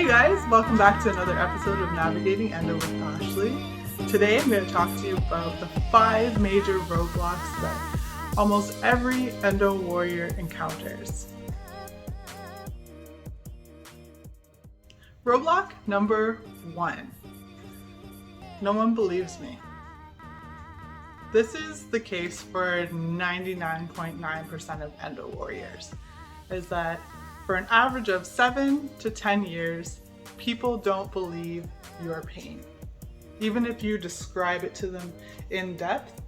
Hey guys, welcome back to another episode of Navigating Endo with Ashley. Today I'm going to talk to you about the 5 major roadblocks that almost every Endo warrior encounters. Roadblock number 1. No one believes me. This is the case for 99.9% of Endo warriors, is that for an average of 7 to 10 years, people don't believe your pain. Even if you describe it to them in depth,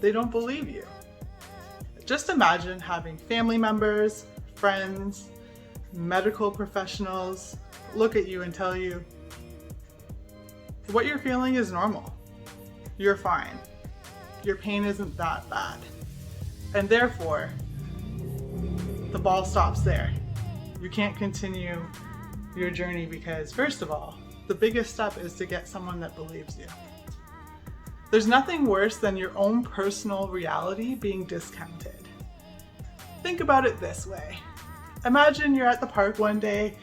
they don't believe you. Just imagine having family members, friends, medical professionals look at you and tell you, what you're feeling is normal. You're fine. Your pain isn't that bad. And therefore, the ball stops there. You can't continue your journey because, first of all, the biggest step is to get someone that believes you. There's nothing worse than your own personal reality being discounted. Think about it this way. Imagine you're at the park one day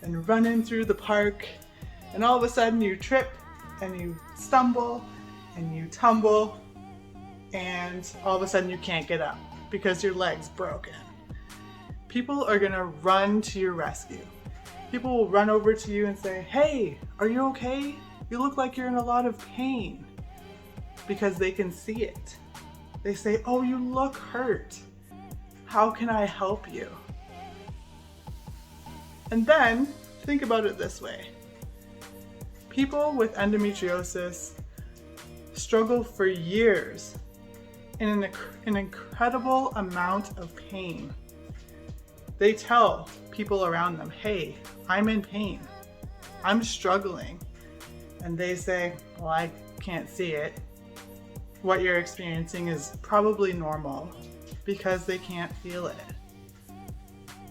and running through the park, and all of a sudden you trip and you stumble and you tumble, and all of a sudden you can't get up because your leg's broken. People are gonna run to your rescue. People will run over to you and say, "Hey, are you okay? You look like you're in a lot of pain," because they can see it. They say, "Oh, you look hurt. How can I help you?" And then think about it this way. People with endometriosis struggle for years in an incredible amount of pain. They tell people around them, "Hey, I'm in pain. I'm struggling." And they say, "Well, I can't see it. What you're experiencing is probably normal," because they can't feel it.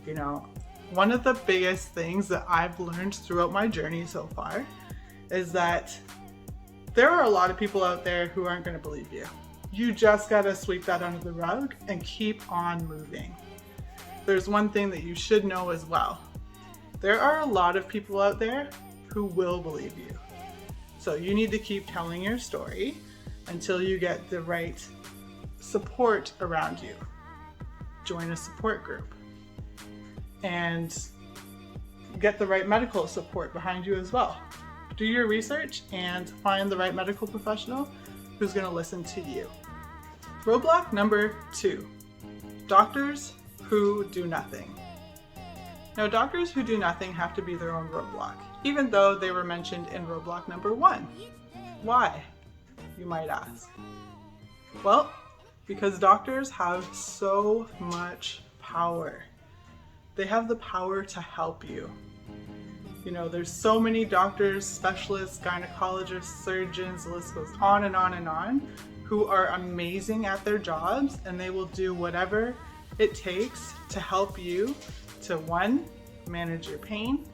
You know, one of the biggest things that I've learned throughout my journey so far is that there are a lot of people out there who aren't going to believe you. You just got to sweep that under the rug and keep on moving. There's one thing that you should know as well. There are a lot of people out there who will believe you. So you need to keep telling your story until you get the right support around you. Join a support group and get the right medical support behind you as well. Do your research and find the right medical professional who's going to listen to you. Roadblock number 2, doctors who do nothing. Now, doctors who do nothing have to be their own roadblock, even though they were mentioned in roadblock number 1. Why, you might ask? Well, because doctors have so much power. They have the power to help you. You know, there's so many doctors, specialists, gynecologists, surgeons, the list goes on and on and on, who are amazing at their jobs, and they will do whatever it takes to help you to 1, manage your pain,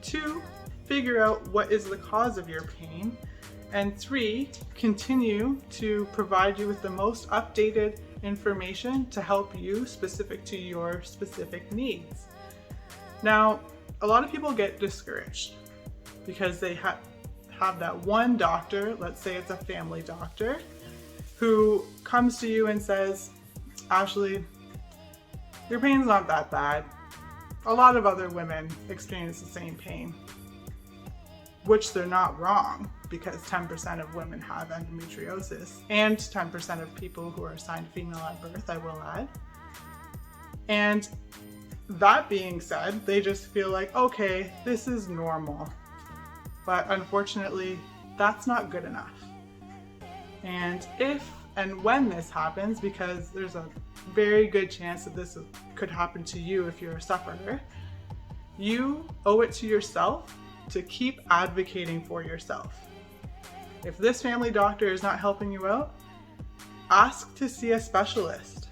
2, figure out what is the cause of your pain, and 3, continue to provide you with the most updated information to help you specific to your specific needs. Now, a lot of people get discouraged because they have that one doctor, let's say it's a family doctor, who comes to you and says, "Ashley, your pain's not that bad. A lot of other women experience the same pain," which they're not wrong, because 10% of women have endometriosis and 10% of people who are assigned female at birth, I will add. And that being said, they just feel like, okay, this is normal. But unfortunately, that's not good enough. And if and when this happens, because there's a very good chance that this could happen to you if you're a sufferer, you owe it to yourself to keep advocating for yourself. If this family doctor is not helping you out, ask to see a specialist.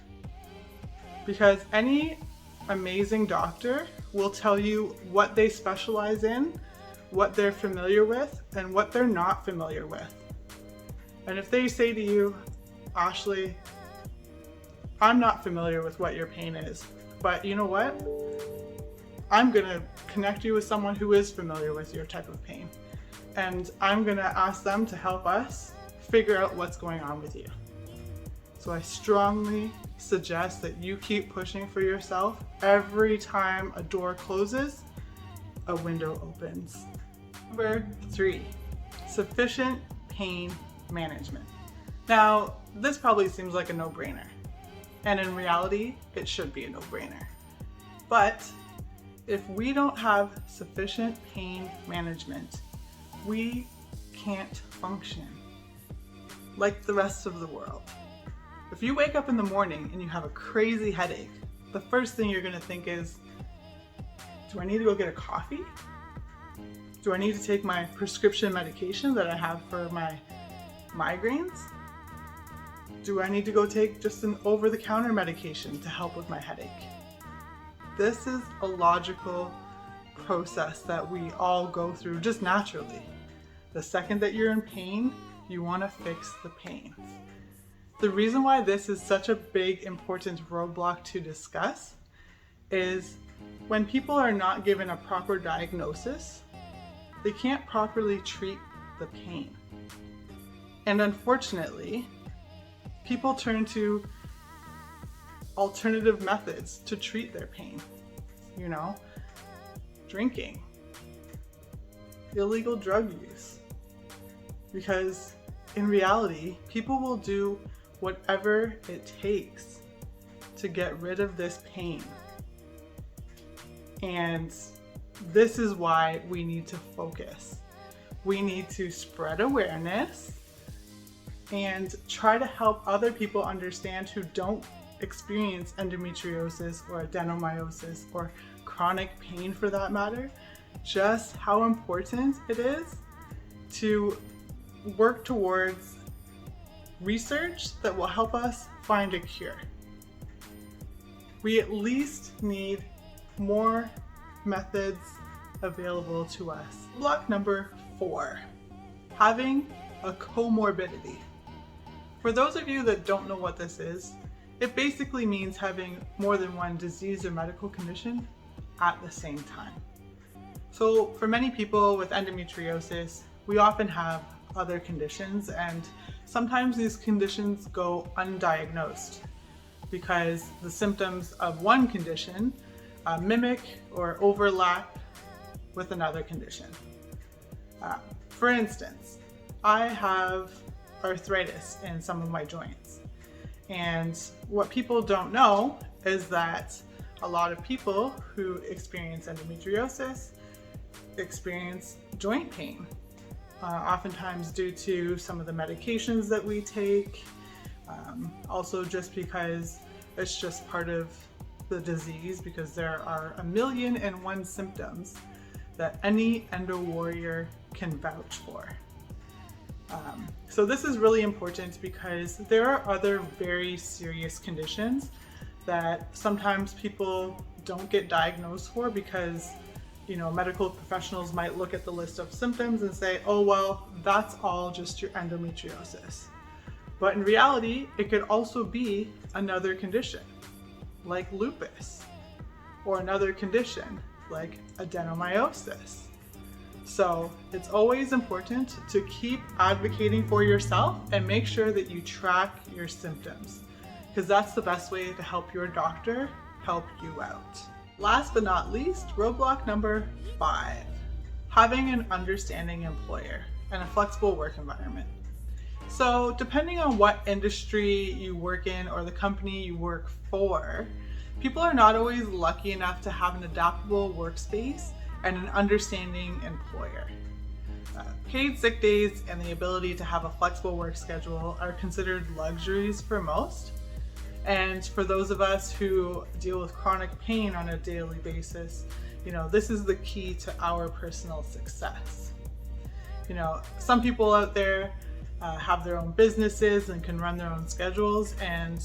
Because any amazing doctor will tell you what they specialize in, what they're familiar with, and what they're not familiar with. And if they say to you, "Ashley, I'm not familiar with what your pain is, but you know what? I'm gonna connect you with someone who is familiar with your type of pain. And I'm gonna ask them to help us figure out what's going on with you. So I strongly suggest that you keep pushing for yourself. Every time a door closes, a window opens. Number 3, sufficient pain management. Now, this probably seems like a no-brainer, and in reality, it should be a no-brainer. But if we don't have sufficient pain management, we can't function like the rest of the world. If you wake up in the morning and you have a crazy headache, the first thing you're gonna think is, do I need to go get a coffee? Do I need to take my prescription medication that I have for my migraines? Do I need to go take just an over-the-counter medication to help with my headache? This is a logical process that we all go through just naturally. The second that you're in pain, you want to fix the pain. The reason why this is such a big, important roadblock to discuss is when people are not given a proper diagnosis, they can't properly treat the pain. And unfortunately, people turn to alternative methods to treat their pain. You know, drinking, illegal drug use. Because in reality, people will do whatever it takes to get rid of this pain. And this is why we need to focus. We need to spread awareness and try to help other people understand who don't experience endometriosis or adenomyosis or chronic pain for that matter, just how important it is to work towards research that will help us find a cure. We at least need more methods available to us. Block number 4, having a comorbidity. For those of you that don't know what this is, it basically means having more than one disease or medical condition at the same time. So for many people with endometriosis, we often have other conditions, and sometimes these conditions go undiagnosed because the symptoms of one condition mimic or overlap with another condition. For instance, I have arthritis in some of my joints. And what people don't know is that a lot of people who experience endometriosis experience joint pain, oftentimes due to some of the medications that we take, also just because it's just part of the disease, because there are 1,000,001 symptoms that any Endo Warrior can vouch for. So this is really important because there are other very serious conditions that sometimes people don't get diagnosed for because, you know, medical professionals might look at the list of symptoms and say, oh, well, that's all just your endometriosis. But in reality, it could also be another condition like lupus or another condition like adenomyosis. So it's always important to keep advocating for yourself and make sure that you track your symptoms, because that's the best way to help your doctor help you out. Last but not least, roadblock number 5, having an understanding employer and a flexible work environment. So depending on what industry you work in or the company you work for, people are not always lucky enough to have an adaptable workspace and an understanding employer. Paid sick days and the ability to have a flexible work schedule are considered luxuries for most. And for those of us who deal with chronic pain on a daily basis, you know, this is the key to our personal success. You know, some people out there have their own businesses and can run their own schedules, and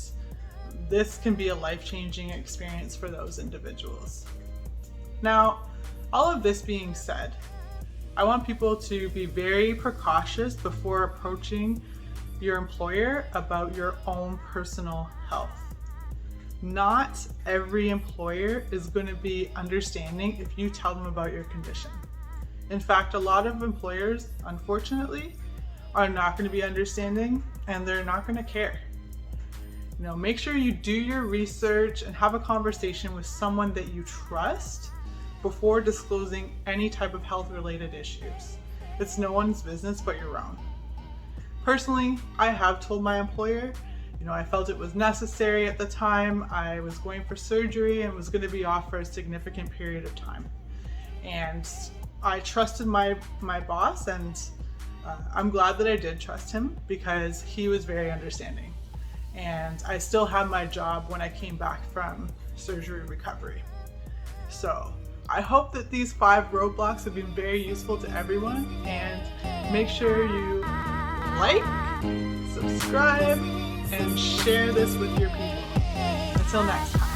this can be a life-changing experience for those individuals. Now, all of this being said, I want people to be very precautious before approaching your employer about your own personal health. Not every employer is going to be understanding if you tell them about your condition. In fact, a lot of employers, unfortunately, are not going to be understanding, and they're not going to care. Make sure you do your research and have a conversation with someone that you trust before disclosing any type of health-related issues. It's no one's business but your own. Personally, I have told my employer, I felt it was necessary at the time. I was going for surgery and was going to be off for a significant period of time. And I trusted my boss, and I'm glad that I did trust him because he was very understanding. And I still had my job when I came back from surgery recovery. So I hope that these 5 roadblocks have been very useful to everyone, and make sure you like, subscribe, and share this with your people. Until next time.